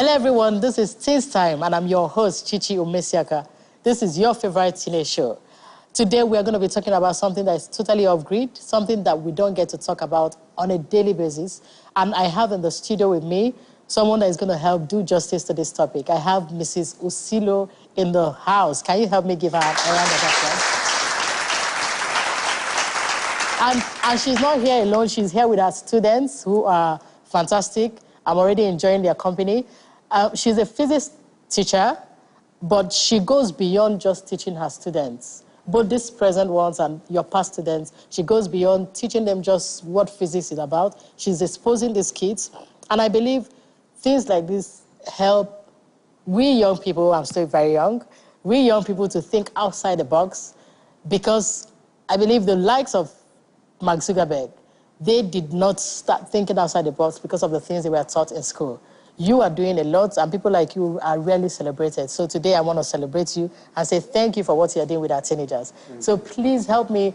Hello, everyone. This is Teens Time, and I'm your host, Chichi Umesiaka. This is your favorite teenage show. Today, we are going to be talking about something that is totally off-grid, something that we don't get to talk about on a daily basis. And I have in the studio with me someone that is going to help do justice to this topic. I have Mrs. Osilo in the house. Can you help me give her a round of applause? And she's not here alone. She's here with her students who are fantastic. I'm already enjoying their company. She's a physics teacher, but she goes beyond just teaching her students. Both these present ones and your past students, she goes beyond teaching them just what physics is about. She's exposing these kids. And I believe things like this help we young people, I'm still very young, we young people to think outside the box, because I believe the likes of Mark Zuckerberg, they did not start thinking outside the box because of the things they were taught in school. You are doing a lot, and people like you are rarely celebrated. So today I want to celebrate you and say thank you for what you're doing with our teenagers. So please help me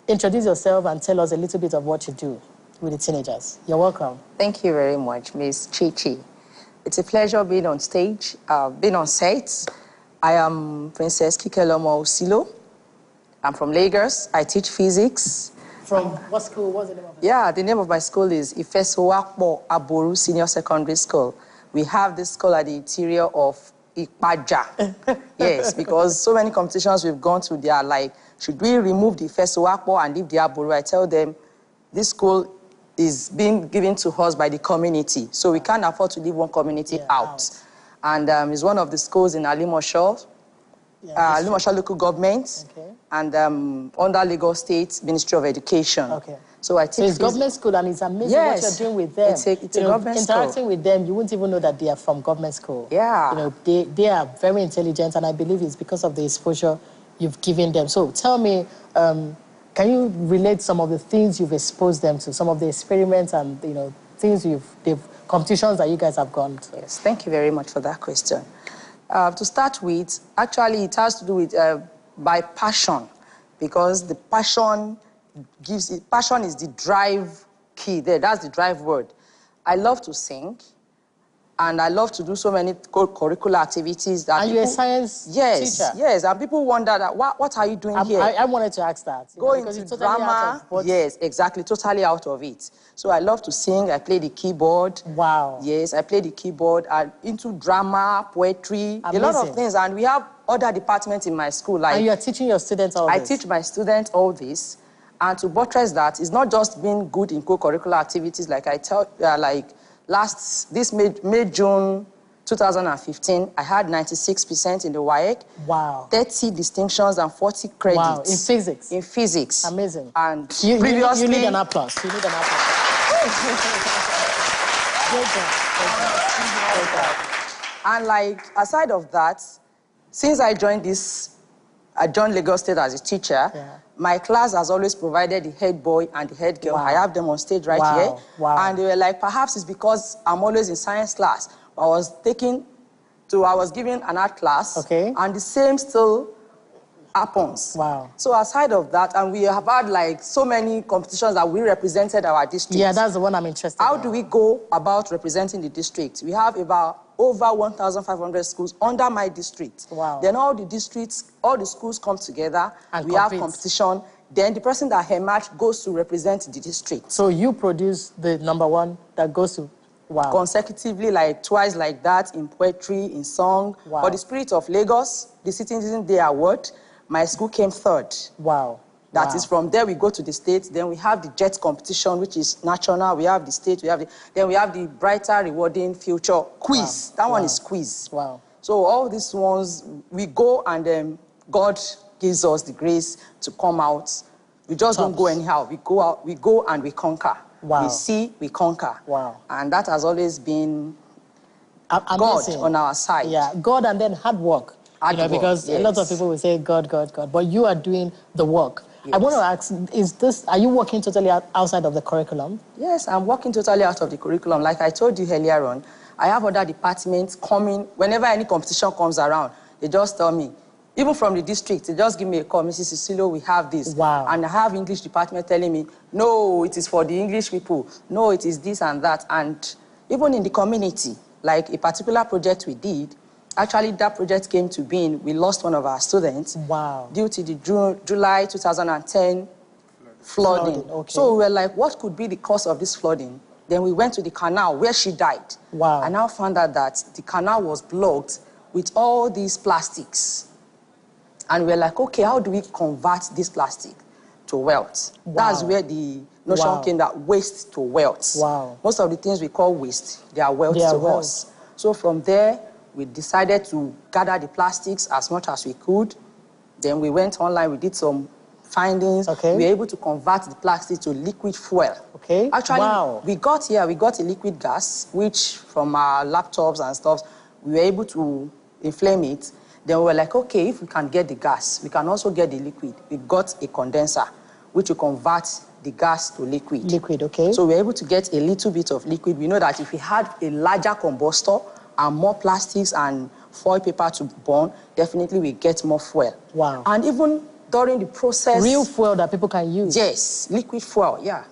introduce yourself and tell us a little bit of what you do with the teenagers. You're welcome. Thank you very much, Ms. Chichi. It's a pleasure being on stage, being on set. I am Princess Kikelomo Osilo. I'm from Lagos. I teach physics. From what school? What's the name of it? Yeah, the name of my school is Ifesowakpo Aboru Senior Secondary School. We have this school at the interior of Ipaja. Yes, because so many competitions we've gone to, they are like, should we remove the Ifesowakpo and leave the Aboru? I tell them, this school is being given to us by the community, so we can't afford to leave one community out. And it's one of the schools in Alimosho, Alimosho local government, and under Lagos State Ministry of Education. So I teach. So it's government school, and it's amazing what you're doing with them. It's a government school. Interacting with them, you won't even know that they are from government school. Yeah. You know, they are very intelligent, and I believe it's because of the exposure you've given them. So tell me, can you relate some of the things you've exposed them to, some of the experiments and things competitions that you guys have gone to? Yes, thank you very much for that question. To start with, actually, it has to do with by passion, because the passion passion is the drive key there. That's the drive word. I love to sing, and I love to do so many curricular activities. That and you're a science teacher? Yes, and people wonder that, what are you doing here? I wanted to ask that. Going to totally drama, yes, exactly, totally out of it. So I love to sing, I play the keyboard. Wow. Yes, I play the keyboard, and into drama, poetry, a lot of things. And we have other departments in my school. Like, and you're teaching your students all this? I teach my students all this. And to buttress that, it's not just being good in co-curricular activities, like I tell, this May-June 2015, I had 96% in the WAEC. Wow. 30 distinctions and 40 credits. Wow, in physics? In physics. Amazing. And previously... You need an applause. You need an applause. And like, aside of that, since I joined Lagos State as a teacher, my class has always provided the head boy and the head girl. I have them on stage right here. And they were like, perhaps it's because I'm always in science class. I was given an art class, and the same still happens. Wow. So aside of that, and we have had like so many competitions that we represented our district. Yeah, that's the one I'm interested in. How do we go about representing the district? We have about over 1,500 schools under my district. Wow. Then all the schools come together, and we have competition. Then the person that emerged goes to represent the district. So you produce the #1 that goes to, consecutively, like twice like that, in poetry, in song. For the Spirit of Lagos, the Citizen Day Award, my school came 3rd. Wow. That is from there we go to the state. Then we have the JET competition, which is national. We have the state. Then we have the Brighter Rewarding Future quiz. That one is quiz. Wow. So all these ones, we go, and then God gives us the grace to come out. We just don't go anyhow. We go out. We go and we conquer. Wow. We see, we conquer. Wow. And that has always been God on our side. Yeah, God, and then hard work. Because a lot of people will say God, God, God, but you are doing the work. Yes. I want to ask, are you working totally outside of the curriculum? Yes, I'm working totally out of the curriculum. Like I told you earlier on, I have other departments coming. Whenever any competition comes around, they just tell me, even from the district, they just give me a call, Mrs. Osilo, we have this. Wow. And I have English department telling me, no, it is for the English people. No, it is this and that. And even in the community, like a particular project we did, actually that project came to being, we lost one of our students. Wow. Due to the July 2010 flooding. Okay. So we were like, what could be the cause of this flooding? Then we went to the canal where she died. Wow. I now found out that the canal was blocked with all these plastics. And we're like, okay, how do we convert this plastic to wealth? Wow. That's where the notion came, that waste to wealth. Wow. Most of the things we call waste, they are wealth to us. So from there, we decided to gather the plastics as much as we could. Then we went online, we did some findings. Okay. We were able to convert the plastic to liquid fuel. Okay. Actually, we got a liquid gas, which from our laptops and stuff, we were able to inflame it. Then we were like, okay, if we can get the gas, we can also get the liquid. We got a condenser, which will convert the gas to liquid. Liquid, okay. So we were able to get a little bit of liquid. We know that if we had a larger combustor and more plastics and foil paper to burn, definitely we get more fuel. Wow. And even during the process... Real fuel that people can use. Yes, liquid fuel, yeah.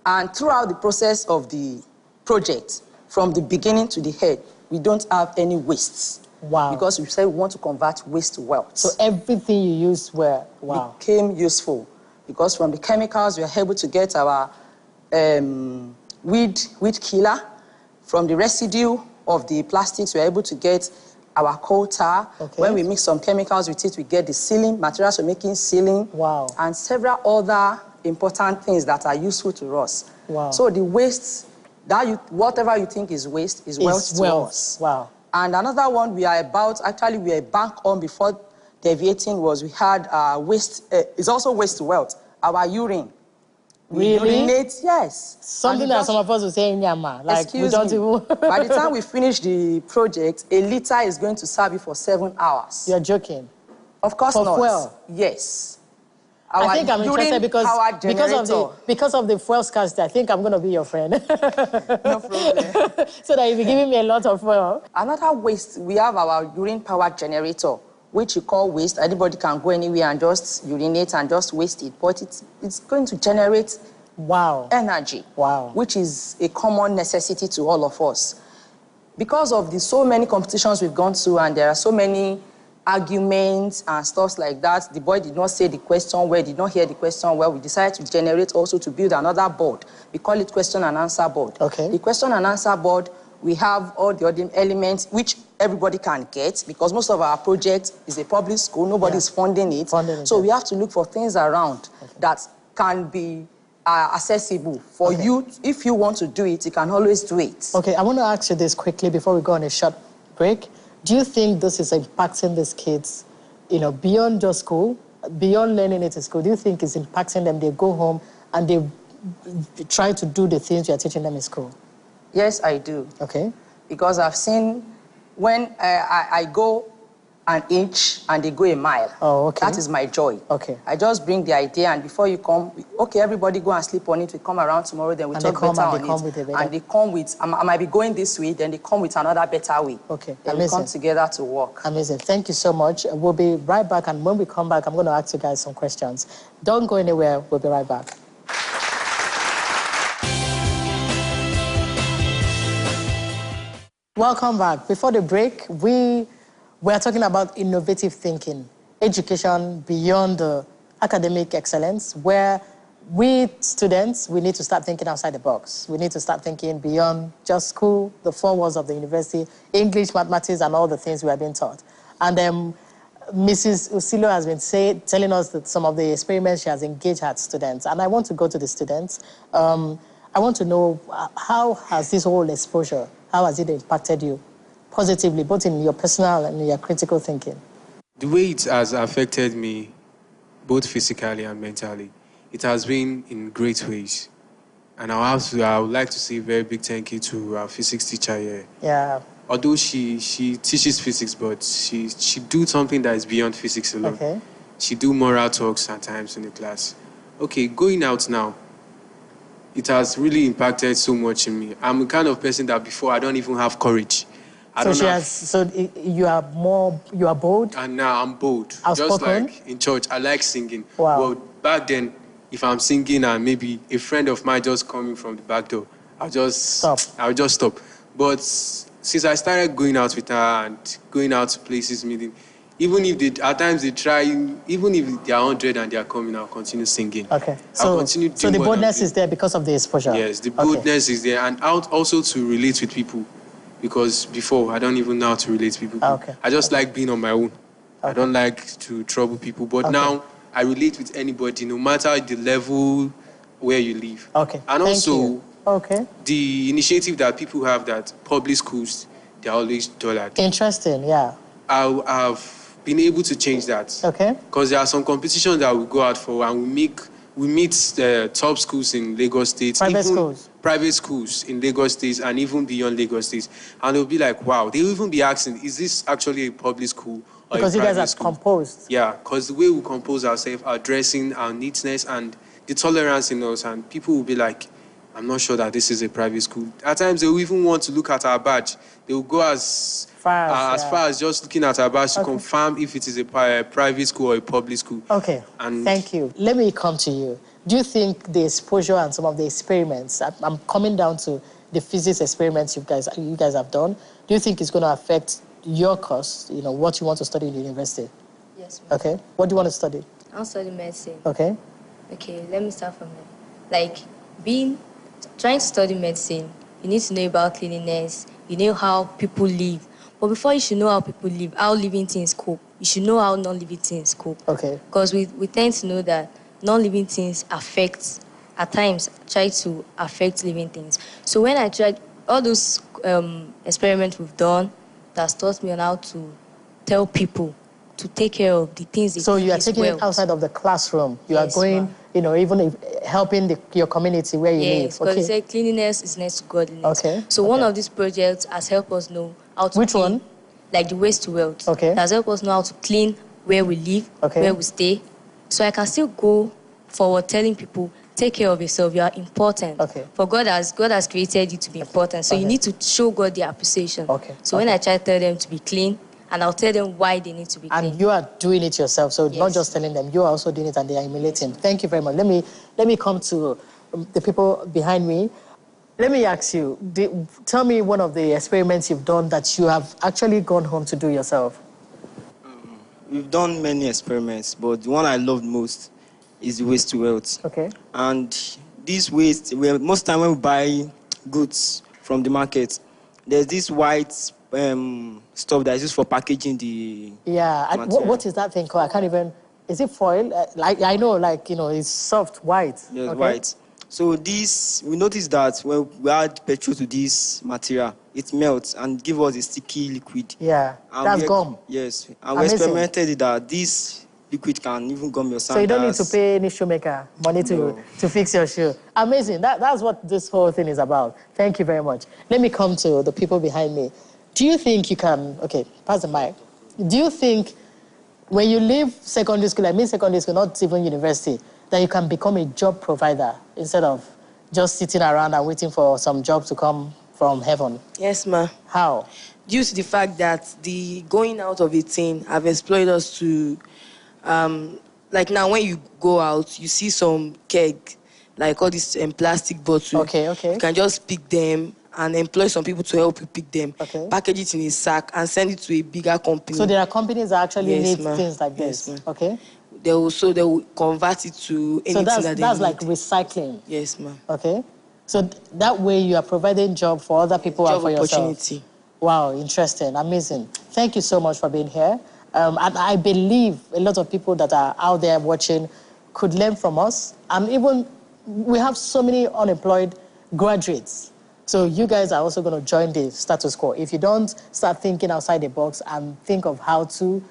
And throughout the process of the project, from the beginning to the head, we don't have any wastes. Wow. Because we said we want to convert waste to wealth. So everything you used became useful. Because from the chemicals, we are able to get our weed killer. From the residue of the plastics, we are able to get our coal tar. Okay. When we mix some chemicals with it, we get the sealing, materials for making sealing. Wow. And several other important things that are useful to us. Wow. So the waste, whatever you think is waste, is wealth to us. Wow. And another one we are bank on before deviating was we had waste, it's also waste to wealth, our urine. Really? We urinate, yes. Something that some of us will say in Yama. Like, excuse me. By the time we finish the project, a liter is going to serve you for 7 hours. You're joking? Of course not. For fuel? Yes. I think I'm interested because of the fuel scarcity. I think I'm going to be your friend. No problem. So that you'll be giving me a lot of fuel. Another waste, we have our urine power generator, which you call waste. Anybody can go anywhere and just urinate and just waste it. But it's going to generate energy, which is a common necessity to all of us. Because of the so many competitions we've gone through and there are so many arguments and stuff like that, the boy did not say the question well, did not hear the question well. We decided to generate also to build another board. We call it question and answer board. Okay. The question and answer board, we have all the other elements which everybody can get because most of our project is a public school, nobody's funding it. So we have to look for things around that can be accessible for you. If you want to do it, you can always do it. Okay, I want to ask you this quickly before we go on a short break. Do you think this is impacting these kids, beyond just school, beyond learning it in school? Do you think it's impacting them? They go home and they try to do the things you're teaching them in school? Yes, I do. Okay. Because I've seen when I go an inch and they go a mile. Oh, okay. That is my joy. Okay. I just bring the idea and before you come, okay, everybody go and sleep on it. We come around tomorrow, then we talk better on it. And they come with, I might be going this way, then they come with another better way. Okay. Then we come together to work. Amazing. Thank you so much. We'll be right back. And when we come back, I'm going to ask you guys some questions. Don't go anywhere. We'll be right back. Welcome back. Before the break, we are talking about innovative thinking, education beyond the academic excellence, where we students, we need to start thinking outside the box. We need to start thinking beyond just school, the 4 walls of the university, English, mathematics, and all the things we are being taught. And Mrs. Usilo has been telling us that some of the experiments she has engaged her students. And I want to go to the students. I want to know how has this whole exposure, how has it impacted you positively, both in your personal and your critical thinking? The way it has affected me, both physically and mentally, it has been in great ways. And I would like to say a very big thank you to our physics teacher here. Yeah. Although she teaches physics, but she do something that is beyond physics alone. Okay. She do moral talks at times in the class. Okay, going out now, it has really impacted so much in me. I'm the kind of person that before I don't even have courage. So you are bold? And now I'm bold. Outspoken? Just like in church, I like singing. Wow. Well, back then, if I'm singing and maybe a friend of mine just coming from the back door, I'll just stop. But since I started going out with her and going out to places, meeting, even if at times they try, even if they are 100 and they are coming, I'll continue singing. Okay. I'll continue so the boldness is there because of the exposure? Yes, the boldness is there. And out also to relate with people. Because before, I don't even know how to relate to people. Okay. I just like being on my own. I don't like to trouble people. But now, I relate with anybody, no matter the level where you live. Okay. And also, the initiative that people have that public schools, they're always dollared. Interesting, yeah. I've been able to change that. Okay. Because there are some competitions that we go out for and we meet the top schools in Lagos State. Private schools in Lagos State and even beyond Lagos State. And they'll be like, wow, they'll even be asking, is this actually a public school or because a private you guys are school? composed. Yeah, because the way we compose ourselves, our dressing, our neatness, and the tolerance in us, and people will be like, I'm not sure that this is a private school. At times, they'll even want to look at our badge. They'll go as far as just looking at our badge to confirm if it is a private school or a public school. Okay, thank you. Let me come to you. Do you think the exposure and some of the experiments, I'm coming down to the physics experiments you guys have done, do you think it's going to affect your course, what you want to study in the university? Yes, ma'am. Okay. What do you want to study? I'll study medicine. Okay. Okay, let me start from there. Trying to study medicine, you need to know about cleanliness, you know how people live. But before you should know how people live, how living things cope, you should know how non-living things cope. Okay. Because we tend to know that non-living things at times, try to affect living things. So when I tried all those experiments we've done, that's taught me on how to tell people to take care of the things they So you are taking it outside of the classroom. You are going, even helping your community where you live. Yes, because they say cleanliness is next to godliness. Okay. So one of these projects has helped us know how to Which clean, one? like the waste to wealth. Okay. It has helped us know how to clean where we live, where we stay. So I can still go forward telling people, take care of yourself. You are important. Okay. For God has created you to be important. So you need to show God the appreciation. Okay. So when I try to tell them to be clean, and I'll tell them why they need to be clean. And you are doing it yourself, so not just telling them, you are also doing it and they are emulating. Thank you very much. Let me come to the people behind me. Let me ask you, tell me one of the experiments you've done that you have actually gone home to do yourself. We've done many experiments, but the one I loved most is the waste to wealth. Okay. And this waste, most time when we buy goods from the market, there's this white stuff that is used for packaging the what is that thing called? I can't even... Is it foil? I know, it's soft, white. Yes, white. So we noticed that when we add petrol to this material, it melts and gives us a sticky liquid. Yeah, that's gum. Yes, and we experimented that this liquid can even gum your sandals. So you don't need to pay any shoemaker money to fix your shoe. Amazing. That's what this whole thing is about. Thank you very much. Let me come to the people behind me. Do you think you can... Okay, pass the mic. Do you think when you leave secondary school, secondary school, not even university, that you can become a job provider instead of just sitting around and waiting for some job to come from heaven? Yes, ma. How? Due to the fact that the going out of a thing have exploited us to... like now, when you go out, you see some keg, like all these plastic bottles. Okay. You can just pick them and employ some people to help you pick them, package it in a sack, and send it to a bigger company. So there are companies that actually need things like this? Yes, okay. They will convert it to anything that they need. So that's like recycling? Yes, ma'am. Okay. So that way you are providing job for other people and for yourself? Opportunity. Wow, interesting, amazing. Thank you so much for being here. And I believe a lot of people that are out there watching could learn from us. And even, we have so many unemployed graduates. So you guys are also going to join the status quo. If you don't start thinking outside the box and think of how to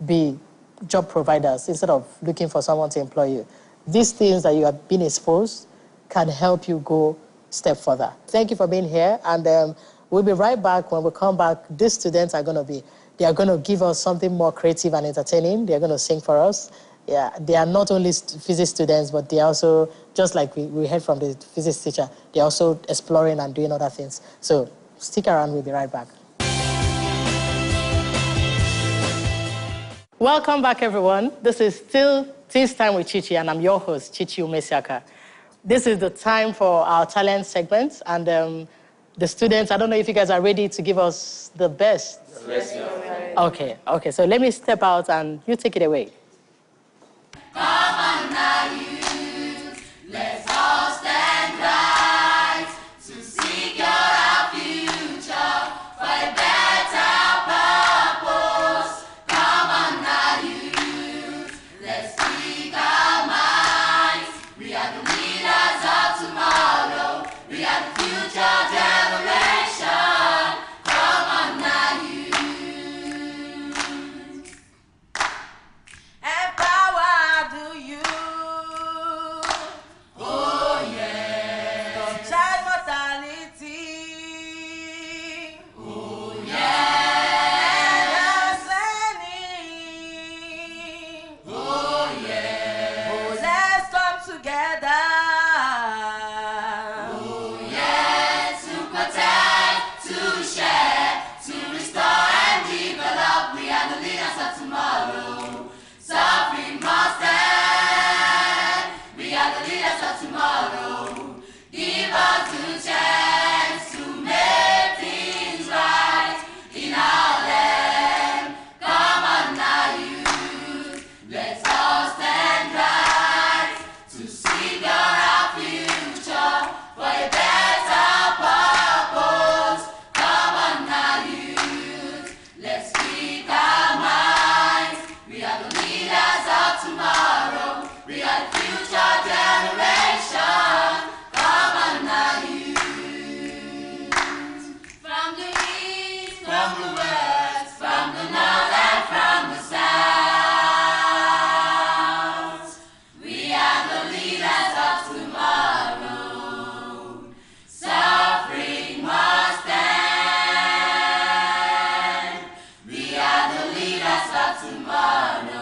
be job providers instead of looking for someone to employ you, these things that you have been exposed can help you go a step further. Thank you for being here. And we'll be right back. When we come back, these students are going to give us something more creative and entertaining. They're going to sing for us. Yeah, they are not only physics students, but they are also, just like we heard from the physics teacher, they're also exploring and doing other things. So stick around, we'll be right back. Welcome back, everyone. This is still Teens Time with Chichi, and I'm your host, Chichi Umesiaka. This is the time for our talent segment, and The students, I don't know if you guys are ready to give us the best. Yes, Okay, so let me step out and you take it away. Come on now, youth, let's all stand right to secure our future for a better purpose. Come on now, youth, let's speak our minds. We are the leaders of tomorrow. We are the future generation. Come on now, youth. Empower the youth. Oh yeah. Stop child mortality. Oh yeah. Oh yeah. Oh, let's come together. Oh yeah. To protect, to share, to restore and develop. We are the leaders of tomorrow. Suffering must end. We are the leaders of tomorrow. Give us the chance to make things right in our land. Come on now, youth. Let's all stand right to secure our future for a better purpose. Come on now, youth. Let's speak our minds. We are the leaders of tomorrow. We are the future generation. Come on now, youth. From the east, from the west, from the north and from the south. We are the leaders of tomorrow. Suffering must end. We are the leaders of tomorrow.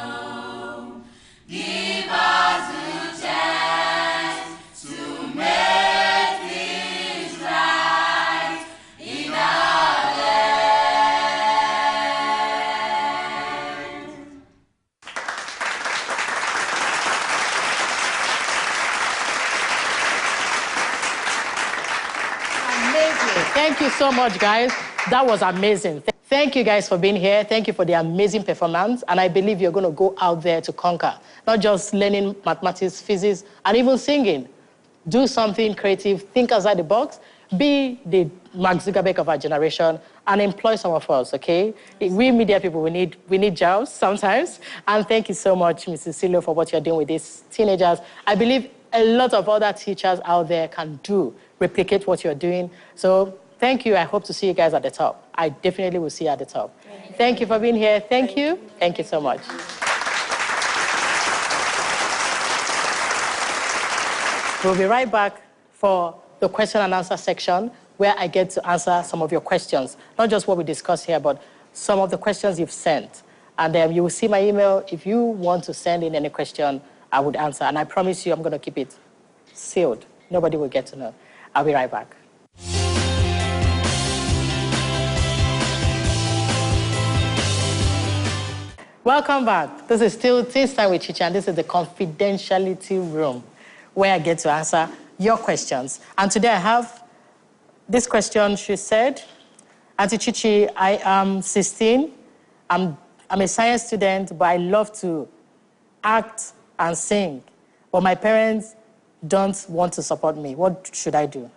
Give us a chance to make things right in our land. Amazing. Thank you so much, guys. That was amazing. Thank you guys for being here. Thank you for the amazing performance. And I believe you're going to go out there to conquer, not just learning mathematics, physics, and even singing. Do something creative, think outside the box, be the Mark Zuckerberg of our generation, and employ some of us, okay? We media people, we need jobs sometimes. And thank you so much, Mrs. Silo, for what you're doing with these teenagers. I believe a lot of other teachers out there can replicate what you're doing. So thank you. I hope to see you guys at the top. I definitely will see you at the top. Thank you for being here. Thank you. Thank you so much. We'll be right back for the question and answer section where I get to answer some of your questions. Not just what we discussed here, but some of the questions you've sent. And you will see my email. If you want to send in any question, I would answer. And I promise you I'm going to keep it sealed. Nobody will get to know. I'll be right back. Welcome back. This is still Teens Time with Chichi, and this is the confidentiality room where I get to answer your questions. And today I have this question. She said, Auntie Chichi, I am 16. I'm a science student, but I love to act and sing. But my parents don't want to support me. What should I do?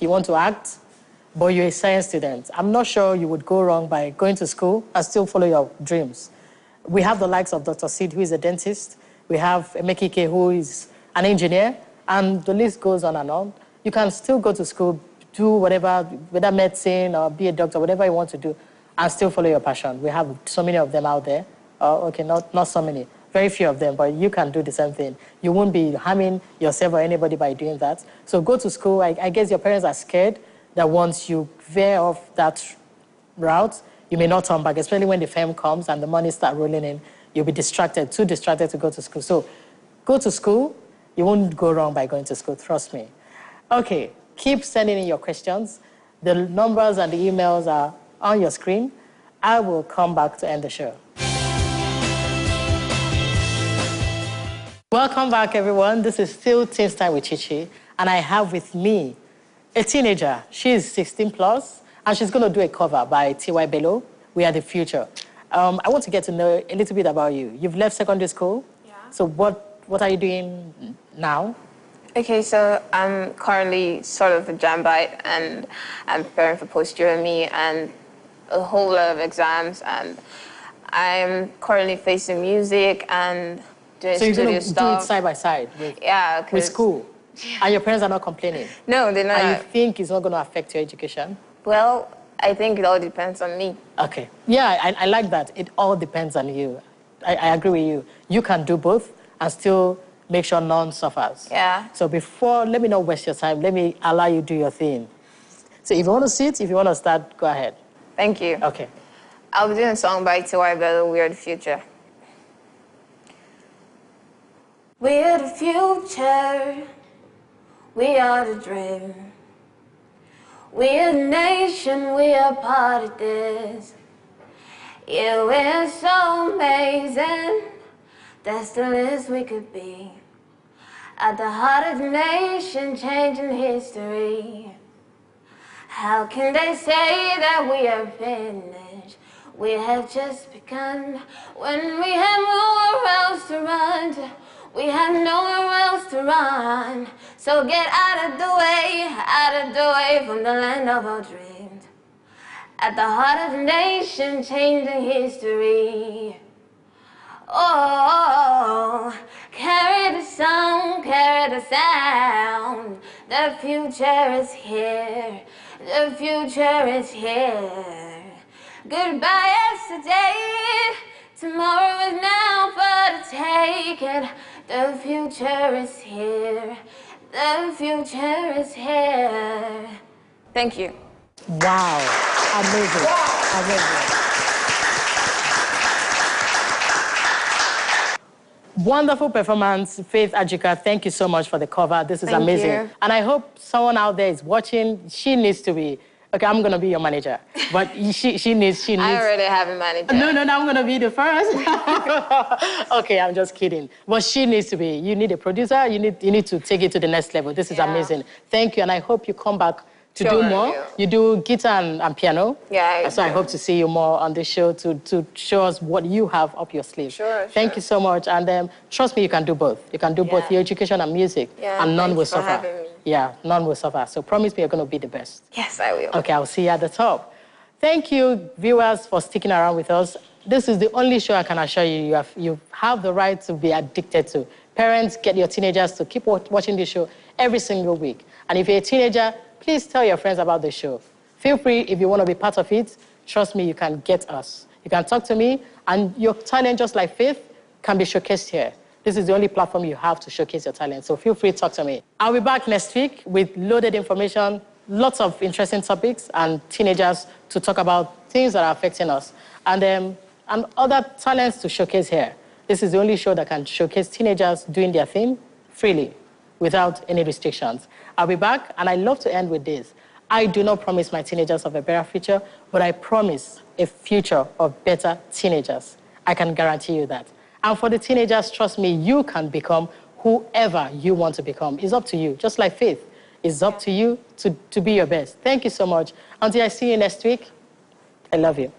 You want to act, but you're a science student. I'm not sure you would go wrong by going to school and still follow your dreams. We have the likes of Dr. Sid, who is a dentist. We have Emekike, who is an engineer, and the list goes on and on. You can still go to school, do whatever, whether medicine or be a doctor, whatever you want to do, and still follow your passion. We have so many of them out there. Okay, not so many, very few of them, but you can do the same thing. You won't be harming yourself or anybody by doing that. So go to school. I guess your parents are scared that once you veer off that route, you may not turn back, especially when the fame comes and the money starts rolling in. You'll be distracted, too distracted to go to school. So go to school. You won't go wrong by going to school, trust me. Okay, keep sending in your questions. The numbers and the emails are on your screen. I will come back to end the show. Welcome back, everyone. This is still Teens Time with Chichi, and I have with me a teenager. She's 16 plus, and she's going to do a cover by T.Y. Bello, We Are the Future. I want to get to know a little bit about you. You've left secondary school. Yeah. So what are you doing now? Okay, so I'm currently sort of a jambite, and I'm preparing for post-UME and a whole lot of exams, and I'm currently facing music and doing So you're studio going to do stuff. it side by side with, Yeah, with 'cause- school. And your parents are not complaining. No, they're not. And you think it's not going to affect your education? Well, I think it all depends on me. Okay. Yeah, I like that. It all depends on you. I agree with you. You can do both and still make sure none suffers. Yeah. So let me not waste your time. Let me allow you do your thing. So if you want to sit, if you want to start, go ahead. Thank you. Okay. I'll be doing a song by T.Y. Bello, We Are the Future. We're the future. We are the dream. We're the nation. We are part of this. Yeah, we're so amazing. That's the least we could be. At the heart of the nation, changing history. How can they say that we are finished? We have just begun. When we have nowhere else to run to, we have nowhere else to run. So get out of the way from the land of our dreams. At the heart of the nation, changing history. Oh, carry the song, carry the sound. The future is here. The future is here. Goodbye yesterday. Tomorrow is now for the taking. The future is here. The future is here. Thank you. Wow. Amazing. Amazing. Wonderful performance, Faith Ajika. Thank you so much for the cover. This is Thank amazing. you. And I hope someone out there is watching. She needs to be, okay, I'm going to be your manager. But she needs. I already have a manager. No, I'm going to be the first. Okay, I'm just kidding. But she needs to be. You need a producer. You need to take it to the next level. This is amazing. Thank you. And I hope you come back to do more. Yeah. You do guitar and piano. Yeah, So I hope to see you more on the show to show us what you have up your sleeve. Sure. Thank you so much. And trust me, you can do both. You can do both your education and music. Yeah, and none will thanks for suffer. having me. Yeah, none will suffer. So promise me you're going to be the best. Yes, I will. Okay, I'll see you at the top. Thank you, viewers, for sticking around with us. This is the only show I can assure you you have the right to be addicted to. Parents, get your teenagers to keep watching this show every single week. And if you're a teenager, please tell your friends about the show. Feel free, if you want to be part of it, trust me, you can get us. You can talk to me, and your talent, just like Faith, can be showcased here. This is the only platform you have to showcase your talent, so feel free to talk to me. I'll be back next week with loaded information, lots of interesting topics, and teenagers to talk about things that are affecting us, and other talents to showcase here. This is the only show that can showcase teenagers doing their thing freely, without any restrictions. I'll be back, and I love to end with this. I do not promise my teenagers of a better future, but I promise a future of better teenagers. I can guarantee you that. And for the teenagers, trust me, you can become whoever you want to become. It's up to you, just like Faith. It's up to you to be your best. Thank you so much. Until I see you next week, I love you.